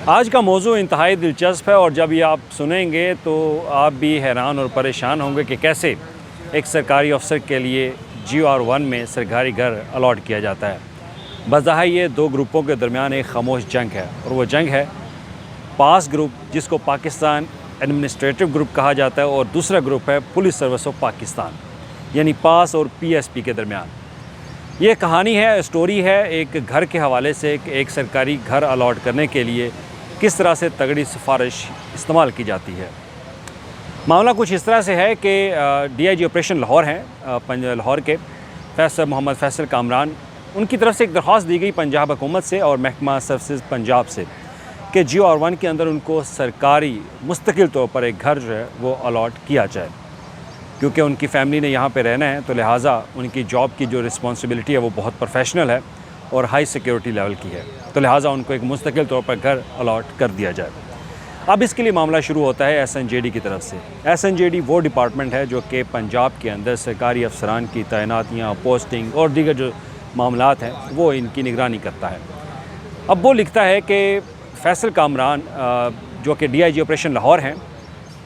आज का मौजू इंतहाई दिलचस्प है और जब ये आप सुनेंगे तो आप भी हैरान और परेशान होंगे कि कैसे एक सरकारी अफसर के लिए GR1 में सरकारी घर अलॉट किया जाता है। बज़ाहिर ये दो ग्रुपों के दरमियान एक खामोश जंग है और वो जंग है पास ग्रुप, जिसको पाकिस्तान एडमिनिस्ट्रेटिव ग्रुप कहा जाता है, और दूसरा ग्रुप है पुलिस सर्विस ऑफ पाकिस्तान, यानी पास और PSP के दरमियान। ये कहानी है, स्टोरी है एक घर के हवाले से एक सरकारी घर अलॉट करने के लिए किस तरह से तगड़ी सिफारिश इस्तेमाल की जाती है। मामला कुछ इस तरह से है कि DIG ऑपरेशन लाहौर हैं, लाहौर के मोहम्मद फैसल कामरान, उनकी तरफ से एक दरख्वास्त दी गई पंजाब हुकूमत से और महकमा सर्विसेज पंजाब से कि GR1 के अंदर उनको सरकारी मुस्तकिल तौर पर एक घर जो है वो अलॉट किया जाए। क्योंकि उनकी फ़ैमिली ने यहाँ पे रहना है तो लिहाजा उनकी जॉब की जो रिस्पॉन्सिबिलिटी है वो बहुत प्रोफेशनल है और हाई सिक्योरिटी लेवल की है, तो लिहाजा उनको एक मुस्तकिल तौर पर घर अलॉट कर दिया जाए। अब इसके लिए मामला शुरू होता है SNJD की तरफ से। SNJD वो डिपार्टमेंट है जो कि पंजाब के अंदर सरकारी अफसरान की तैनातियाँ, पोस्टिंग और दीगर जो मामलात हैं वो इनकी निगरानी करता है। अब वो लिखता है कि फैसल कामरान जो कि DIG ऑपरेशन लाहौर हैं,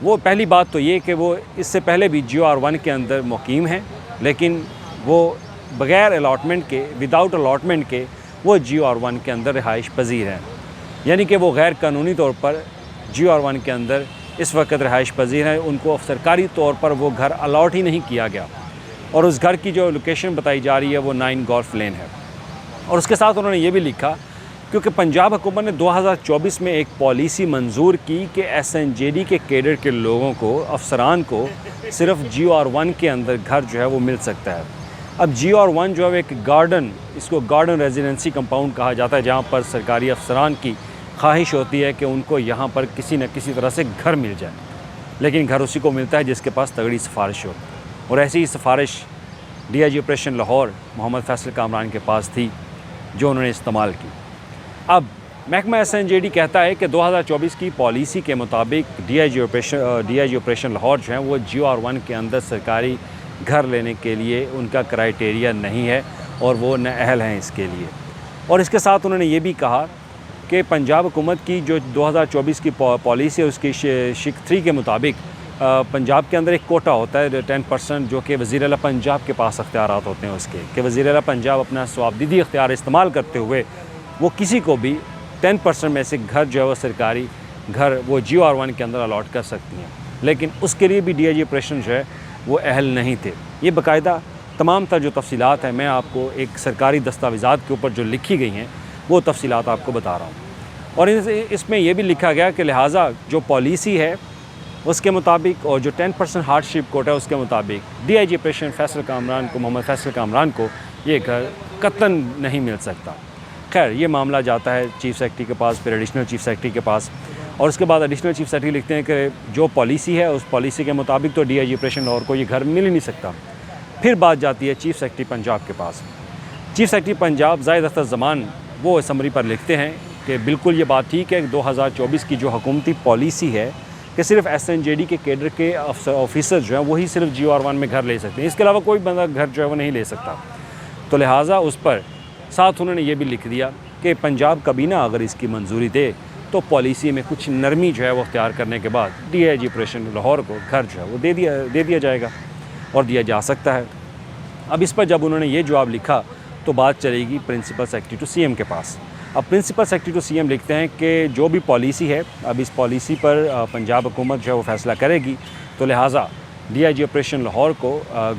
वो पहली बात तो ये कि वो इससे पहले भी GR1 के अंदर मुकीम हैं, लेकिन वो बग़ैर अलॉटमेंट के, विदाउट अलॉटमेंट के वो GR1 के अंदर रिहाइश पजीर हैं, यानी कि वो गैर कानूनी तौर पर GR1 के अंदर इस वक्त रिहाइश पजीर हैं। उनको सरकारी तौर पर वो घर अलॉट ही नहीं किया गया और उस घर की जो लोकेशन बताई जा रही है वो 9 गोल्फ लेन है। और उसके साथ उन्होंने ये भी लिखा क्योंकि पंजाब हुकूमत ने 2024 में एक पॉलिसी मंजूर की कि SNJD के कैडर के लोगों को, अफसरान को सिर्फ GR1 के अंदर घर जो है वो मिल सकता है। अब GR1 जो है एक गार्डन, इसको गार्डन रेजिडेंसी कंपाउंड कहा जाता है, जहाँ पर सरकारी अफसरान की ख्वाहिश होती है कि उनको यहाँ पर किसी न किसी तरह से घर मिल जाए, लेकिन घर उसी को मिलता है जिसके पास तगड़ी सिफारिश हो। और ऐसी ही सिफारिश DIG ऑपरेशन लाहौर मोहम्मद फैसल कामरान के पास थी जो उन्होंने इस्तेमाल की। अब महकमा SNJD कहता है कि 2024 की पॉलिसी के मुताबिक DIG ऑपरेशन लाहौर जो है वो GR1 के अंदर सरकारी घर लेने के लिए उनका क्राइटेरिया नहीं है और वो नाअहल हैं इसके लिए। और इसके साथ उन्होंने ये भी कहा कि पंजाब हुकूमत की जो 2024 की पॉलिसी है उसकी शिक 3 के मुताबिक पंजाब के अंदर एक कोटा होता है 10% जो कि वज़ीर आला पंजाब के पास अख्तियारात होते हैं उसके, कि वज़ीर आला पंजाब अपना स्वाबदीदी अख्तियार इस्तेमाल करते हुए वो किसी को भी 10% में से घर जो है वो सरकारी घर वो GR1 के अंदर अलॉट कर सकती हैं, लेकिन उसके लिए भी DIG ऑपरेशन जो है वो अहल नहीं थे। ये बाकायदा तमाम तर जो तफसीलात हैं मैं आपको एक सरकारी दस्तावेज़ात के ऊपर जो लिखी गई हैं वो तफसीलात आपको बता रहा हूँ। और इसमें यह भी लिखा गया कि लिहाजा जो पॉलिसी है उसके मुताबिक और जो 10% हार्डशिप कोटा है उसके मुताबिक DIG ऑपरेशन फैसल कामरान को, मोहम्मद फैसल कामरान को ये घर कतन नहीं मिल सकता। खैर, ये मामला जाता है चीफ़ सेक्रेटरी के पास, फिर एडिशनल चीफ़ सेक्रेटरी के पास, और उसके बाद एडिशनल चीफ़ सेक्रेटरी लिखते हैं कि जो पॉलिसी है उस पॉलिसी के मुताबिक तो DIG ऑपरेशन लाहौर को ये घर मिल ही नहीं सकता। फिर बात जाती है चीफ़ सेक्रेटरी पंजाब के पास। चीफ़ सेक्रेटरी पंजाब जाहिद अख्तर ज़मान वो असम्बली पर लिखते हैं कि बिल्कुल ये बात ठीक है कि 2024 की जो हुकूमती पॉलिसी है कि सिर्फ SNJD के कैडर के ऑफिसर जो हैं वही सिर्फ GR1 में घर ले सकते हैं, इसके अलावा कोई बंदा घर जो है वो नहीं ले सकता। तो लिहाजा उस पर साथ उन्होंने ये भी लिख दिया कि पंजाब काबीना अगर इसकी मंजूरी दे तो पॉलिसी में कुछ नरमी जो है वो अख्तियार करने के बाद DIG ऑपरेशन लाहौर को घर जो है वो दे दिया जाएगा और दिया जा सकता है। अब इस पर जब उन्होंने ये जवाब लिखा तो बात चलेगी प्रिंसिपल सेक्रेटरी टू CM के पास। अब प्रिंसिपल सेक्रेटरी टू CM लिखते हैं कि जो भी पॉलिसी है, अब इस पॉलिसी पर पंजाब हुकूमत जो है वो फैसला करेगी, तो लिहाजा DIG ऑपरेशन लाहौर को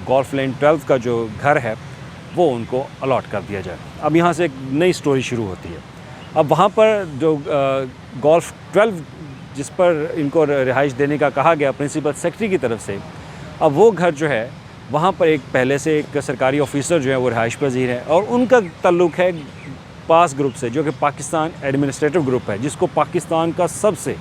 गोल्फ लेन 12 का जो घर है वो उनको अलॉट कर दिया जाए। अब यहाँ से एक नई स्टोरी शुरू होती है। अब वहाँ पर जो गोल्फ 12 जिस पर इनको रिहाइश देने का कहा गया प्रिंसिपल सेक्रेटरी की तरफ से, अब वो घर जो है वहाँ पर एक पहले से एक सरकारी ऑफिसर जो है वो रिहाइश पजीर है और उनका ताल्लुक़ है पास ग्रुप से, जो कि पाकिस्तान एडमिनिस्ट्रेटिव ग्रुप है, जिसको पाकिस्तान का सबसे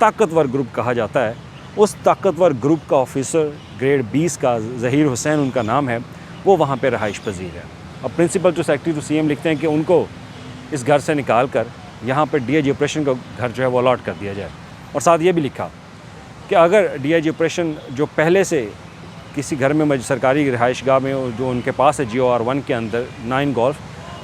ताकतवर ग्रुप कहा जाता है। उस ताकतवर ग्रुप का ऑफिसर ग्रेड 20 का ज़हीर हुसैन उनका नाम है, वो वहाँ पे रहाइश पजीर है। अब principal to secretary to CM लिखते हैं कि उनको इस घर से निकाल कर यहाँ पर DIG ऑपरेशन का घर जो है वो अलॉट कर दिया जाए। और साथ ये भी लिखा कि अगर DIG ऑपरेशन जो पहले से किसी घर में सरकारी रिहाइश गाह में जो उनके पास है GR1 के अंदर 9 गोल्फ,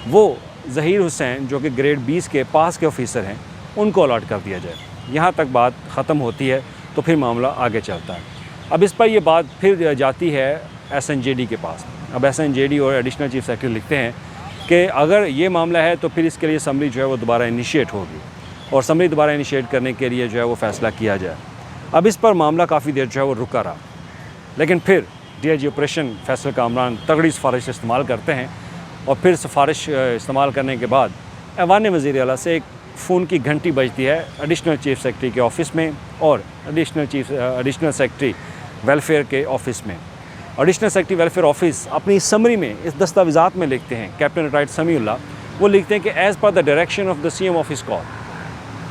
वो ज़हीर हुसैन जो कि ग्रेड 20 के पास के ऑफिसर हैं, उनको अलॉट कर दिया जाए। यहाँ तक बात ख़त्म होती है तो फिर मामला आगे चलता है। अब इस पर ये बात फिर जाती है SNJD के पास। अब SNJD और एडिशनल चीफ सेक्रेटरी लिखते हैं कि अगर ये मामला है तो फिर इसके लिए असम्बली जो है वो दोबारा इनिशिएट होगी और असम्बली दोबारा इनिशिएट करने के लिए जो है वो फ़ैसला किया जाए। अब इस पर मामला काफ़ी देर जो है वो रुका रहा, लेकिन फिर DIG ऑपरेशन फैसल कामरान तगड़ी सिफारिश इस्तेमाल करते हैं और फिर सिफारिश इस्तेमाल करने के बाद ऐवान वज़ीर आला से एक फ़ोन की घंटी बजती है एडिशनल चीफ सेक्रेटरी के ऑफ़िस में और एडिशनल सेक्रेटरी वेलफेयर के ऑफ़िस में। एडिशनल सेक्रेटरी वेलफेयर ऑफ़िस अपनी समरी में इस दस्तावेज़ात में लिखते हैं, कैप्टन रिटायर्ड समीउल्लाह वो लिखते हैं कि as per the direction of the CM office call,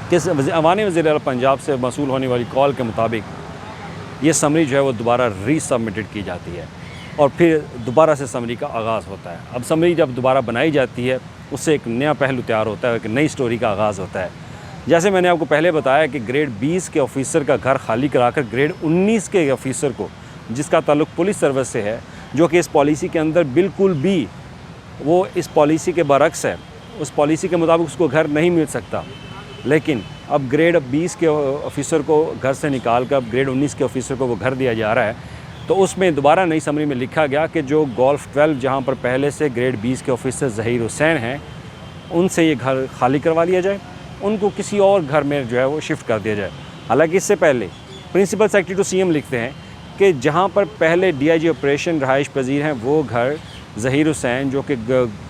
कि ऐवान वज़ीर आला पंजाब से मसूल होने वाली कॉल के मुताबिक ये समरी जो है वो दोबारा रीसबमिटेड की जाती है और फिर दोबारा से समरी का आगाज़ होता है। अब समरी जब दोबारा बनाई जाती है उससे एक नया पहलू तैयार होता है, एक नई स्टोरी का आगाज़ होता है। जैसे मैंने आपको पहले बताया कि ग्रेड 20 के ऑफिसर का घर खाली कराकर ग्रेड 19 के ऑफिसर को, जिसका ताल्लुक़ पुलिस सर्विस से है, जो कि इस पॉलिसी के अंदर बिल्कुल भी वो इस पॉलिसी के बरक्स है, उस पॉलिसी के मुताबिक उसको घर नहीं मिल सकता, लेकिन अब ग्रेड 20 के ऑफिसर को घर से निकाल कर अब ग्रेड 19 के ऑफिसर को वो घर दिया जा रहा है। तो उसमें दोबारा नई समरी में लिखा गया कि जो गोल्फ 12 जहाँ पर पहले से ग्रेड 20 के ऑफिसर ज़हीर हुसैन हैं, उनसे ये घर खाली करवा लिया जाए, उनको किसी और घर में जो है वो शिफ्ट कर दिया जाए। हालांकि इससे पहले प्रिंसिपल सेक्रेटरी टू CM लिखते हैं कि जहाँ पर पहले DIG ऑपरेशन रहाइश पजीर हैं वो घर ज़हीर हुसैन जो कि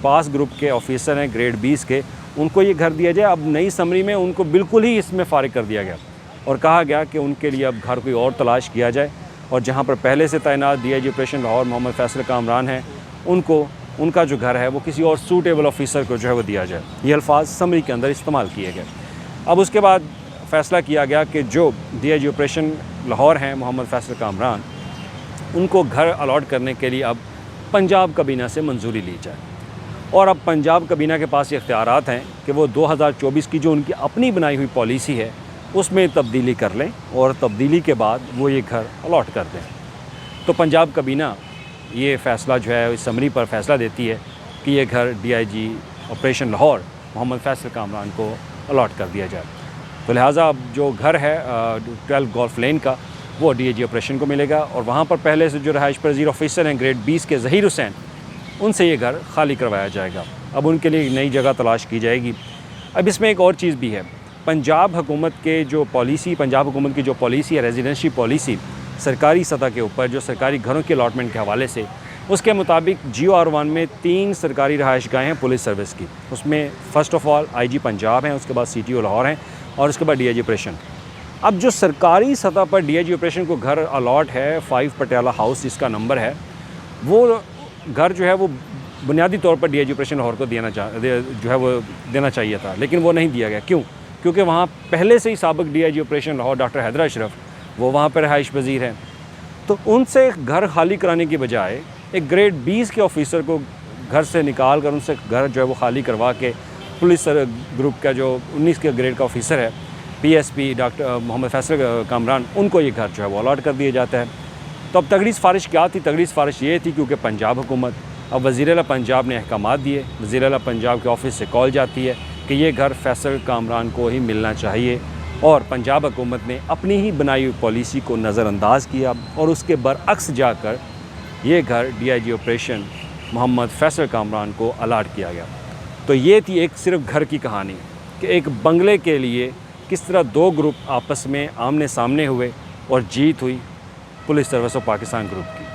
पास ग्रुप के ऑफिसर हैं ग्रेड 20 के, उनको ये घर दिया जाए। अब नई समरी में उनको बिल्कुल ही इसमें फ़ारिग कर दिया गया और कहा गया कि उनके लिए अब घर कोई और तलाश किया जाए और जहाँ पर पहले से तैनात DIG ऑपरेशन लाहौर मोहम्मद फैसल कामरान हैं, उनको उनका जो घर है वो किसी और सूटेबल ऑफिसर को जो है वो दिया जाए। ये अल्फाज समरी के अंदर इस्तेमाल किए गए। अब उसके बाद फ़ैसला किया गया कि जो DIG ऑपरेशन लाहौर हैं मोहम्मद फैसल कामरान, उनको घर अलॉट करने के लिए अब पंजाब काबीना से मंजूरी ली जाए और अब पंजाब काबीना के पास ये इख्तियारात हैं कि वो 2024 की जो उनकी अपनी बनाई हुई पॉलिसी है उसमें तब्दीली कर लें और तब्दीली के बाद वो ये घर अलॉट कर दें। तो पंजाब काबीना ये फ़ैसला जो है इस समरी पर फ़ैसला देती है कि ये घर DIG ऑपरेशन लाहौर मोहम्मद फैसल कामरान को अलॉट कर दिया जाए। तो लिहाजा अब जो घर है 12 गोल्फ लेन का वो DIG ऑपरेशन को मिलेगा और वहाँ पर पहले से जो रहाइश पजीर ऑफिसर हैं ग्रेड 20 के ज़हीर हुसैन, उनसे ये घर खाली करवाया जाएगा। अब उनके लिए नई जगह तलाश की जाएगी। अब इसमें एक और चीज़ भी है, पंजाब हुकूमत की जो पॉलिसी है रेजिडेंशी पॉलिसी सरकारी सतह के ऊपर, जो सरकारी घरों के अलॉटमेंट के हवाले से, उसके मुताबिक GOR1 में 3 सरकारी रहायशगाहें हैं पुलिस सर्विस की। उसमें first of all IG Punjab हैं, उसके बाद CTO लाहौर हैं और उसके बाद DIG ऑपरेशन। अब जो सरकारी सतह पर DIG ऑपरेशन को घर अलॉट है 5 पटियाला हाउस जिसका नंबर है, वो घर जो है वो बुनियादी तौर पर DIG ऑपरेशन लाहौर को देना चाहिए था, लेकिन वो नहीं दिया गया। क्यों? क्योंकि वहाँ पहले से ही साबिक DIG operation Lahore doctor Haider Ashraf वो वहाँ पर रहाइश पजीर हैं। तो उनसे घर खाली कराने की बजाय एक ग्रेड 20 के ऑफिसर को घर से निकाल कर उनसे घर जो है वो खाली करवा के पुलिस ग्रुप का जो 19 के ग्रेड का ऑफिसर है PSP डॉक्टर मोहम्मद फैसल कामरान, उनको ये घर जो है वो अलॉट कर दिया जाता है। तो अब तगड़ी सिफारिश क्या थी? तगड़ी सिफारिश ये थी क्योंकि पंजाब हुकूमत, अब वज़ीर आला पंजाब ने अहकामात दिए, वज़ीर आला पंजाब के ऑफिस से कॉल जाती है कि ये घर फैसल कामरान को ही मिलना चाहिए और पंजाब हुकूमत ने अपनी ही बनाई हुई पॉलिसी को नज़रअंदाज़ किया और उसके बरअक्स जाकर ये घर DIG ऑपरेशन मोहम्मद फैसल कामरान को अलॉट किया गया। तो ये थी एक सिर्फ घर की कहानी कि एक बंगले के लिए किस तरह 2 ग्रुप आपस में आमने सामने हुए और जीत हुई police service of Pakistan group की।